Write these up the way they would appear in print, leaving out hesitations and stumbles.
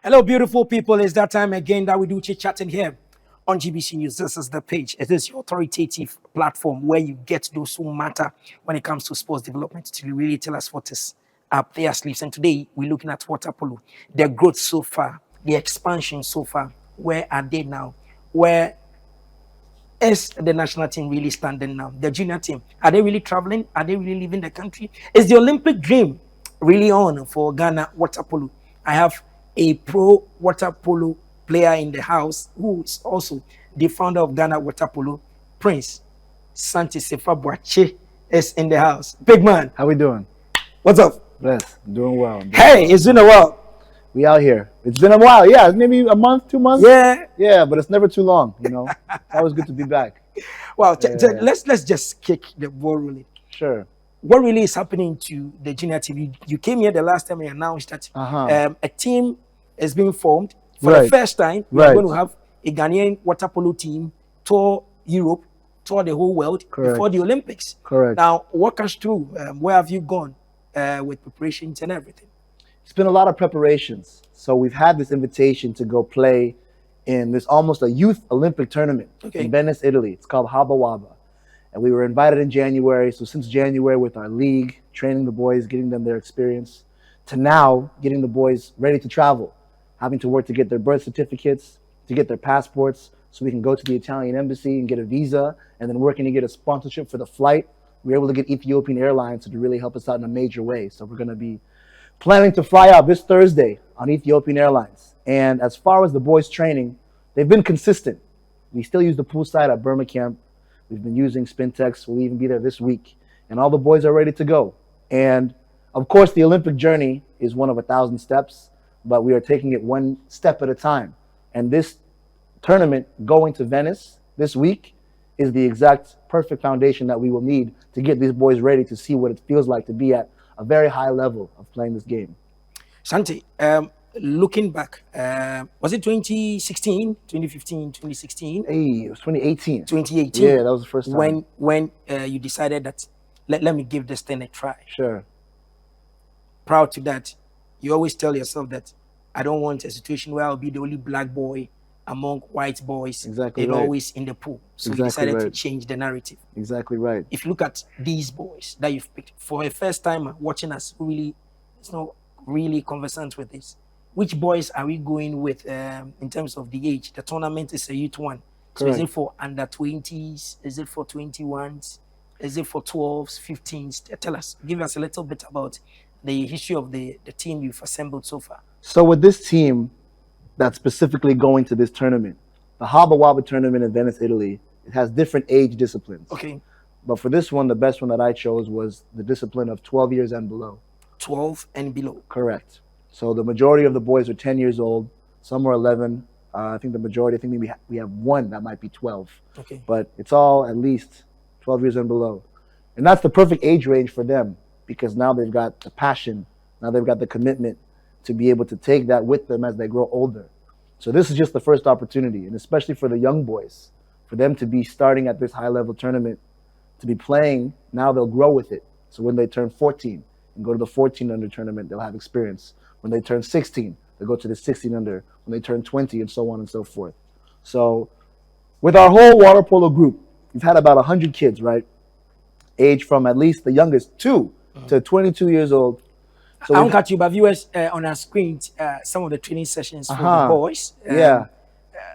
Hello, beautiful people. It's that time again that we do chit chatting here on GBC News. This is the page. It is your authoritative platform where you get those who matter when it comes to sports development to really tell us what is up their sleeves. And today we're looking at water polo, their growth so far, the expansion so far. Where are they now? Where is the national team really standing now? The junior team, are they really traveling? Are they really leaving the country? Is the Olympic dream really on for Ghana water polo? I have a pro water polo player in the house who is also the founder of Ghana water polo. Prince Asante Sefa-Boakye is in the house. Big man, How we doing? what's up? Bless. Doing well. Hey, it's been a while. We out here. It's been a while. Yeah, maybe a month, 2 months. Yeah. Yeah, but it's never too long. It's always good to be back. Well, let's just kick the ball rolling. Sure. What really is happening to the junior team? You came here the last time and announced that a team is being formed for the first time. We're going to have a Ghanaian water polo team tour Europe, tour the whole world before the Olympics. Correct. Now, walk us through where have you gone with preparations and everything? It's been a lot of preparations. So we've had this invitation to go play in this almost a youth Olympic tournament in Venice, Italy. It's called HaBaWaBa. And we were invited in January. So since January with our league, training the boys, getting them their experience, to now getting the boys ready to travel, having to work to get their birth certificates, to get their passports, so we can go to the Italian embassy and get a visa, and then working to get a sponsorship for the flight. We were able to get Ethiopian Airlines to really help us out in a major way. So we're going to be planning to fly out this Thursday on Ethiopian Airlines. And as far as the boys training, they've been consistent. We still use the poolside at Burma Camp. We've been using Spintex. We'll even be there this week. And all the boys are ready to go. And of course, the Olympic journey is one of 1,000 steps, but we are taking it one step at a time. And this tournament going to Venice this week is the exact perfect foundation that we will need to get these boys ready to see what it feels like to be at a very high level of playing this game. Santi, looking back, was it 2016, 2015, 2016? Hey, it was 2018. 2018. Yeah, that was the first time. When you decided that, let me give this thing a try. Sure. Proud to that. You always tell yourself that I don't want a situation where I'll be the only black boy among white boys. Exactly and right. always in the pool. So you decided to change the narrative. Exactly right. If you look at these boys that you've picked for a first time watching us, really, it's not really conversant with this. Which boys are we going with in terms of the age? The tournament is a youth one. So is it for under 20s? Is it for 21s? Is it for 12s, 15s? Tell us, give us a little bit about the history of the team you've assembled so far. So with this team that's specifically going to this tournament, the HaBaWaBa tournament in Venice, Italy, it has different age disciplines. Okay. But for this one, the best one that I chose was the discipline of 12 years and below. 12 and below. Correct. So the majority of the boys are 10 years old. Some are 11. I think the majority, I think maybe we have one that might be 12. Okay. But it's all at least 12 years and below. And that's the perfect age range for them because now they've got the passion. Now they've got the commitment to be able to take that with them as they grow older. So this is just the first opportunity, and especially for the young boys, for them to be starting at this high-level tournament, to be playing, now they'll grow with it. So when they turn 14 and go to the 14 under tournament, they'll have experience. When they turn 16, they'll go to the 16 under. When they turn 20, and so on and so forth. So with our whole water polo group, we've had about 100 kids, right? Age from at least the youngest 2 to 22 years old. So I'll cut you, but viewers on our screen, some of the training sessions for the boys.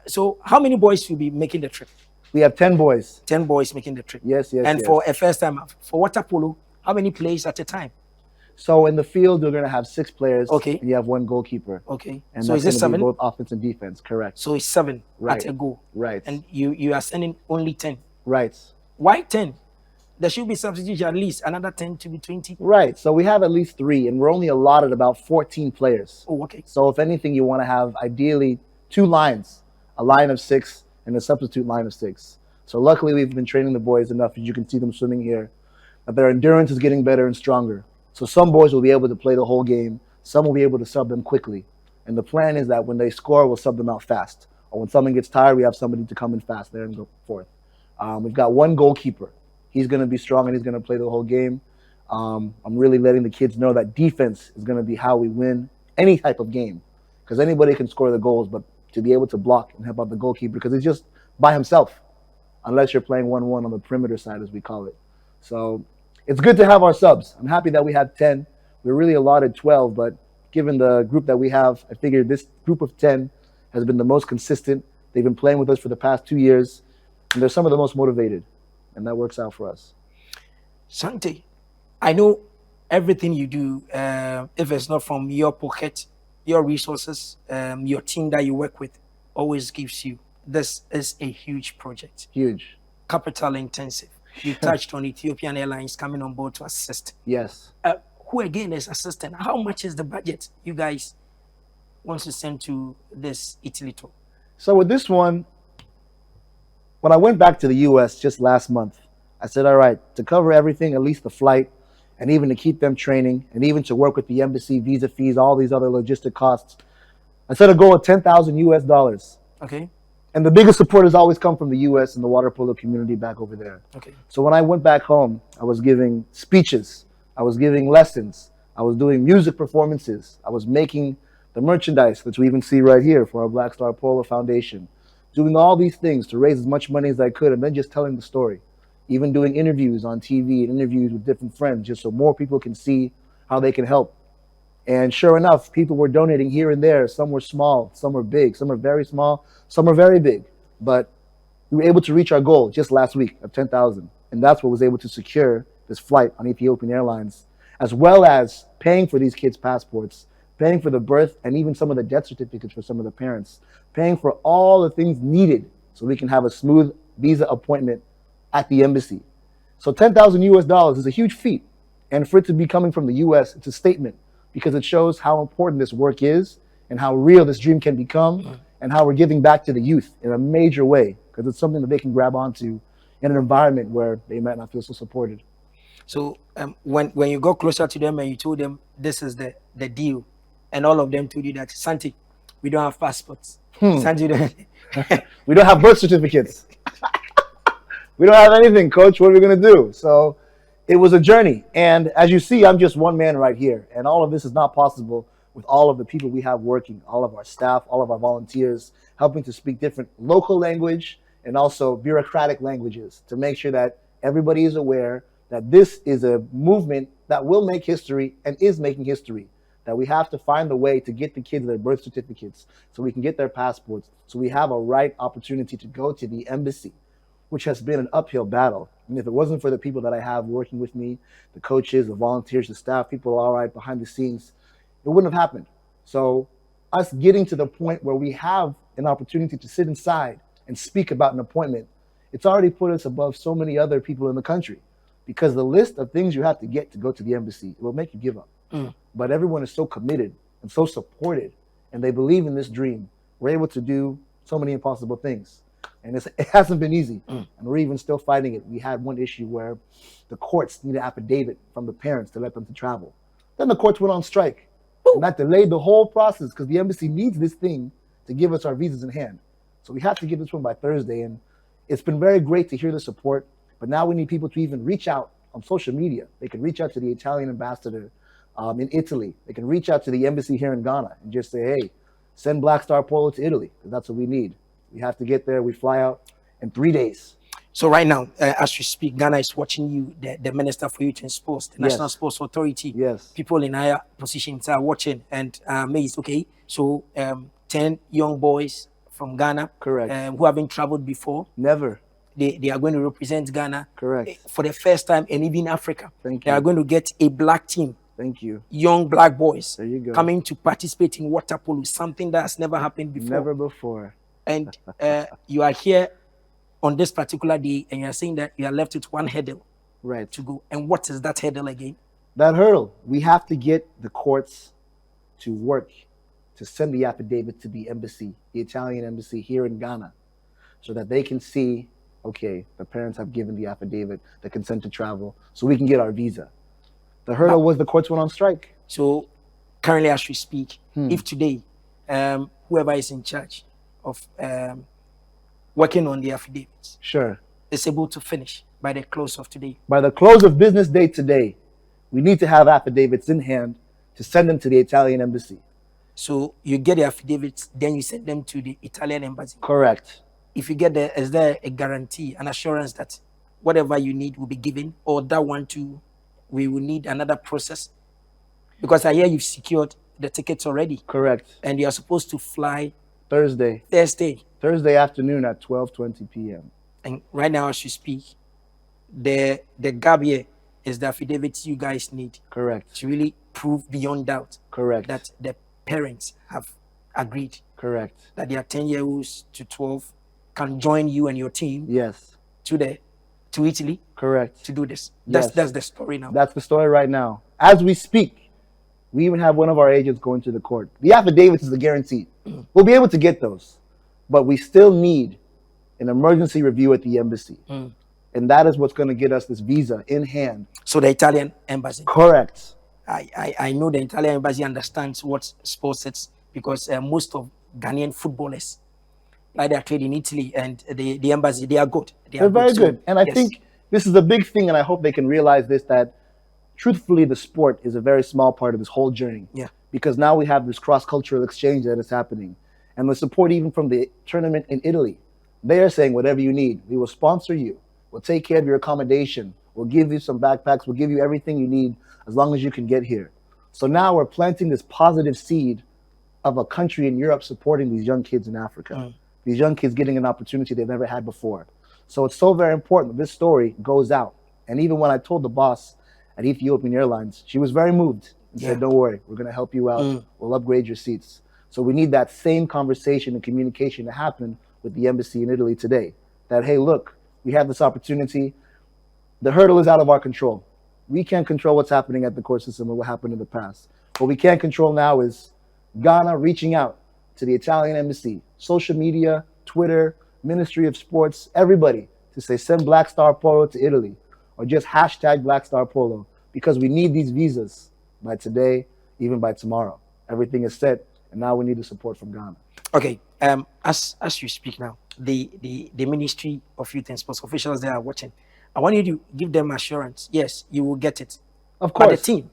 So how many boys will be making the trip? We have 10 boys. 10 boys making the trip. Yes. And for a first time, for water polo, how many players at a time? So in the field, you're going to have 6 players. Okay. And you have 1 goalkeeper. Okay. And so is it 7? Both offense and defense, correct. So it's 7 at a goal. Right. And you are sending only 10. Right. Why 10? There should be substitution, at least another 10 to be 20. Right. So we have at least 3, and we're only allotted about 14 players. Oh, okay. So if anything, you want to have ideally 2 lines, a line of 6 and a substitute line of 6. So luckily, we've been training the boys enough, as you can see them swimming here, that their endurance is getting better and stronger. So some boys will be able to play the whole game. Some will be able to sub them quickly. And the plan is that when they score, we'll sub them out fast. Or when someone gets tired, we have somebody to come in fast there and go forth. We've got 1 goalkeeper. He's going to be strong and he's going to play the whole game. I'm really letting the kids know that defense is going to be how we win any type of game. because anybody can score the goals, but to be able to block and help out the goalkeeper, because he's just by himself, unless you're playing 1-1 on the perimeter side, as we call it. So it's good to have our subs. I'm happy that we had 10. We really allotted 12, but given the group that we have, I figured this group of 10 has been the most consistent. They've been playing with us for the past 2 years, and they're some of the most motivated, and that works out for us. Asante, I know everything you do, if it's not from your pocket, your resources, your team that you work with always gives you. This is a huge project. Huge. Capital intensive. You touched on Ethiopian Airlines coming on board to assist. Yes. Who again is assisting? How much is the budget you guys want to send to this Italy tour? So with this one, when I went back to the US just last month, I said, all right, to cover everything, at least the flight, and even to keep them training, and even to work with the embassy, visa fees, all these other logistic costs, I set a goal of $10,000 US. Okay. And the biggest support has always come from the US and the water polo community back over there. Okay. So when I went back home, I was giving speeches, I was giving lessons, I was doing music performances, I was making the merchandise that you even see right here for our Black Star Polo Foundation, doing all these things to raise as much money as I could, and then just telling the story. Even doing interviews on TV and interviews with different friends, just so more people can see how they can help. And sure enough, people were donating here and there. Some were small, some were big, some are very small, some are very big. But we were able to reach our goal just last week of 10,000. And that's what was able to secure this flight on Ethiopian Airlines, as well as paying for these kids' passports, paying for the birth and even some of the death certificates for some of the parents, paying for all the things needed so we can have a smooth visa appointment at the embassy. So $10,000 is a huge feat. And for it to be coming from the US, it's a statement, because it shows how important this work is and how real this dream can become, and how we're giving back to the youth in a major way, because it's something that they can grab onto in an environment where they might not feel so supported. So when you go closer to them and you told them this is the deal, and all of them told you that, Santi, we don't have passports. Santi, we don't have birth certificates. We don't have anything, coach. What are we going to do? So it was a journey. And as you see, I'm just one man right here. And all of this is not possible with all of the people we have working, all of our staff, all of our volunteers, helping to speak different local language and also bureaucratic languages to make sure that everybody is aware that this is a movement that will make history and is making history, that we have to find a way to get the kids their birth certificates so we can get their passports, so we have a right opportunity to go to the embassy, which has been an uphill battle. And if it wasn't for the people that I have working with me, the coaches, the volunteers, the staff, people all right behind the scenes, it wouldn't have happened. So us getting to the point where we have an opportunity to sit inside and speak about an appointment, it's already put us above so many other people in the country, because the list of things you have to get to go to the embassy, it will make you give up. But everyone is so committed and so supported, and they believe in this dream. We're able to do so many impossible things. And it hasn't been easy, and we're even still fighting it. We had one issue where the courts needed an affidavit from the parents to let them to travel. Then the courts went on strike, and that delayed the whole process, because the embassy needs this thing to give us our visas in hand. So we have to get this one by Thursday, and it's been very great to hear the support, but now we need people to even reach out on social media. They can reach out to the Italian ambassador in Italy. They can reach out to the embassy here in Ghana and just say, hey, send Black Star Polo to Italy, because that's what we need. We have to get there. We fly out in 3 days. So right now, as we speak, Ghana is watching you, the Minister for Youth and Sports, the National Sports Authority. Yes. People in higher positions are watching and amazed. Okay, so 10 young boys from Ghana, correct, who haven't traveled before. Never. They are going to represent Ghana, correct, for the first time, and even Africa. Thank you. They are going to get a black team. Thank you. Young black boys. There you go. Coming to participate in water polo, something that has never happened before. Never before. And you are here on this particular day, and you are saying that you are left with one hurdle, right, to go. And what is that hurdle again? That hurdle, we have to get the courts to work to send the affidavit to the embassy, the Italian embassy here in Ghana, so that they can see, okay, the parents have given the affidavit, the consent to travel, so we can get our visa. The hurdle was the courts went on strike. So currently as we speak, if today, whoever is in charge of working on the affidavits, sure, is able to finish by the close of today. By the close of business day today, we need to have affidavits in hand to send them to the Italian embassy. So you get the affidavits, then you send them to the Italian embassy. Correct. If you get is there a guarantee, an assurance that whatever you need will be given, or that one too, we will need another process? Because I hear you've secured the tickets already. Correct. And you are supposed to fly Thursday afternoon at 12:20 p.m. And right now, as you speak, the gap here is the affidavits you guys need. Correct. To really prove beyond doubt. Correct. That the parents have agreed. Correct. That their 10-year-olds to 12 can join you and your team. Yes. To Italy. Correct. To do this. Yes. That's the story now. That's the story right now. As we speak, we even have one of our agents going to the court. The affidavits is a guarantee. We'll be able to get those, but we still need an emergency review at the embassy. And that is what's going to get us this visa in hand. So the Italian embassy. Correct. I know the Italian embassy understands what sports is, because most of Ghanaian footballers, like they are trained in Italy, and the embassy, they are good. They're very good. And I think this is a big thing, and I hope they can realize this, that truthfully, the sport is a very small part of this whole journey. Yeah. Because now we have this cross-cultural exchange that is happening. And the support even from the tournament in Italy. They are saying, whatever you need, we will sponsor you. We'll take care of your accommodation. We'll give you some backpacks. We'll give you everything you need as long as you can get here. So now we're planting this positive seed of a country in Europe supporting these young kids in Africa. These young kids getting an opportunity they've never had before. So it's so very important that this story goes out. And even when I told the boss at Ethiopian Airlines, she was very moved. She said, don't worry, we're going to help you out. We'll upgrade your seats. So we need that same conversation and communication to happen with the embassy in Italy today. That, hey, look, we have this opportunity. The hurdle is out of our control. We can't control what's happening at the court system or what happened in the past. What we can control now is Ghana reaching out to the Italian embassy, social media, Twitter, Ministry of Sports, everybody, to say send Black Star Polo to Italy, or just hashtag Black Star Polo, because we need these visas by today, even by tomorrow. Everything is set, and now we need the support from Ghana. Okay, as you speak now, the Ministry of Youth and Sports officials that are watching, I want you to give them assurance. Yes, you will get it. Of course. But the team,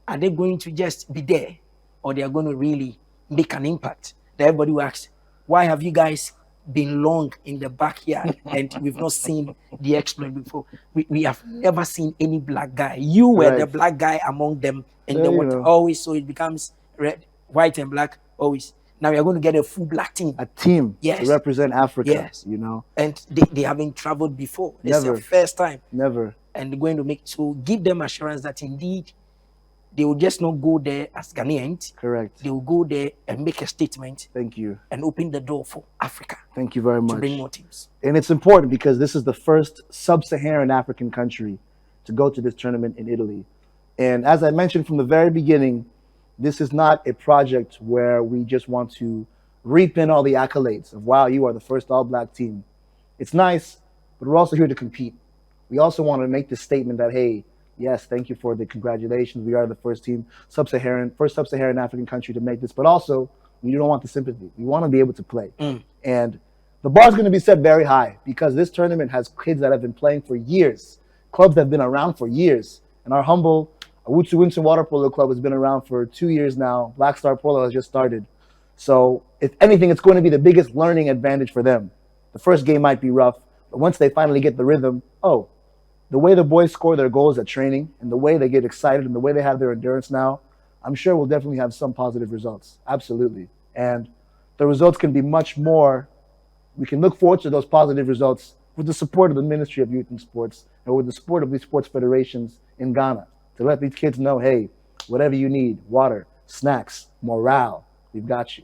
are they going to just be there, or they are going to really make an impact? That everybody will ask, why have you guys been long in the backyard and we've not seen the exploit before? We have never seen any black guy. You were the black guy among them in the water always, so it becomes red, white, and black always. Now you're going to get a full black team. A team to represent Africa, you know. And they haven't traveled before. It's their first time. Never. And they're going to so give them assurance that indeed they will just not go there as Ghanaians. Correct. They will go there and make a statement. Thank you. And open the door for Africa. Thank you very much. To bring more teams. And it's important because this is the first sub-Saharan African country to go to this tournament in Italy. And as I mentioned from the very beginning, this is not a project where we just want to reap in all the accolades of, wow, you are the first all-black team. It's nice, but we're also here to compete. We also want to make the statement that, hey, yes, thank you for the congratulations. We are the first team, first sub-Saharan African country to make this. But also, we don't want the sympathy. We want to be able to play. And the bar is going to be set very high because this tournament has kids that have been playing for years, clubs that have been around for years. And our humble Awutu Winton Water Polo Club has been around for 2 years now. Black Star Polo has just started. So if anything, it's going to be the biggest learning advantage for them. The first game might be rough, but once they finally get the rhythm, the way the boys score their goals at training and the way they get excited and the way they have their endurance now, I'm sure we'll definitely have some positive results. Absolutely. And the results can be much more. We can look forward to those positive results with the support of the Ministry of Youth and Sports and with the support of these sports federations in Ghana to let these kids know, hey, whatever you need, water, snacks, morale, we've got you.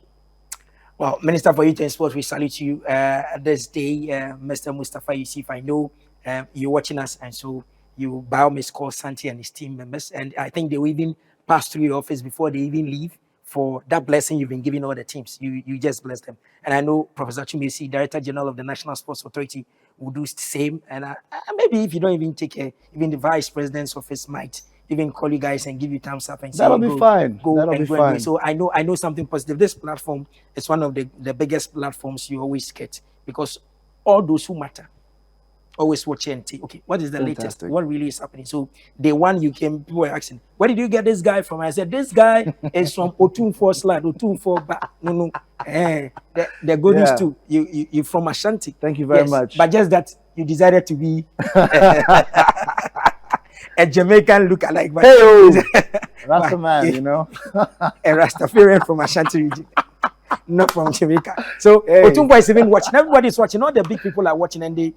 Well, Minister for Youth and Sports, we salute you this day, Mr. Mustafa Yusuf. I know you're watching us, and so you by all means call Santi and his team members, and I think they will even pass through your office before they even leave for that blessing you've been giving all the teams. You just bless them. And I know Professor Chumesi, Director General of the National Sports Authority, will do the same. And maybe if you don't even take care, even the Vice President's office might even call you guys and give you thumbs up and say, that'll be fine. That'll be fine. So I know something positive. This platform is one of the biggest platforms you always get, because all those who matter always watch NT. Okay, what is the latest? Fantastic. What really is happening? So day one you came, people were asking, where did you get this guy from? I said, this guy is from Otunfo slide, Otunfo back. No. The good news Yeah. too. You from Ashanti. Thank you very Yes, much. But just that you decided to be a Jamaican lookalike. But Hey, Rasta man, you know. a Rastafarian from Ashanti region. Not from Jamaica. So Hey. Otunfo is even watching. Everybody's watching. All the big people are watching, and they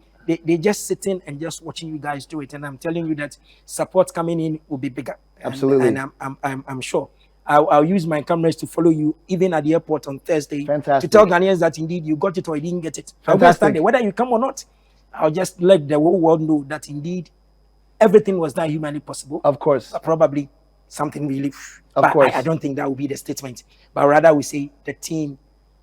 just sitting and just watching you guys do it. And I'm telling you that support coming in will be bigger. Absolutely. And I'm sure. I'll use my cameras to follow you even at the airport on Thursday. Fantastic. To tell Ghanaians that indeed you got it or you didn't get it. I'll Fantastic. stand there. Whether you come or not, I'll just let the whole world know that indeed everything was done humanly possible. Of course. Probably something really. Of but course. I don't think that will be the statement. But rather we say the team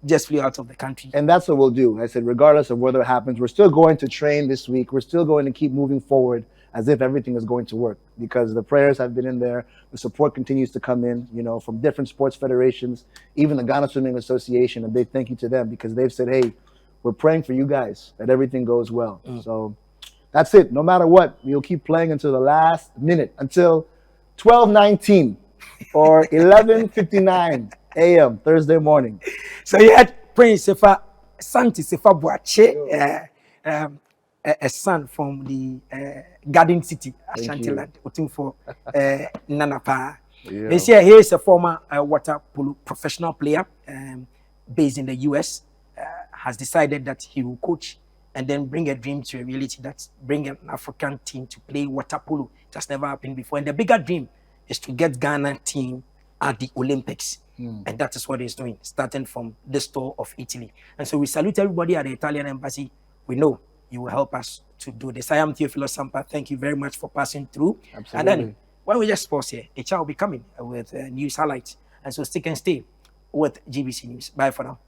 just flew out of the country. And that's what we'll do. I said, regardless of whether it happens, we're still going to train this week. We're still going to keep moving forward as if everything is going to work, because the prayers have been in there. The support continues to come in, you know, from different sports federations, even the Ghana Swimming Association. A big thank you to them, because they've said, hey, we're praying for you guys that everything goes well. So that's it. No matter what, we'll keep playing until the last minute, until 12:19 or 11:59 a.m. Thursday morning. So you had Prince Asante Sefa-Boakye, a son from the Garden City, Ashanti land, Otunfo, Nanapa. Yeah. They say he is a former water polo professional player based in the US, has decided that he will coach and then bring a dream to a reality, that's bring an African team to play water polo. It has never happened before. And the bigger dream is to get Ghana team at the Olympics. And that is what he's doing, starting from this tour of Italy. And so we salute everybody at the Italian embassy. We know you will help us to do this. I am Theophilo Sampa. Thank you very much for passing through. Absolutely. And then when we just pause here, HR will be coming with news highlights. And so stick and stay with GBC News. Bye for now.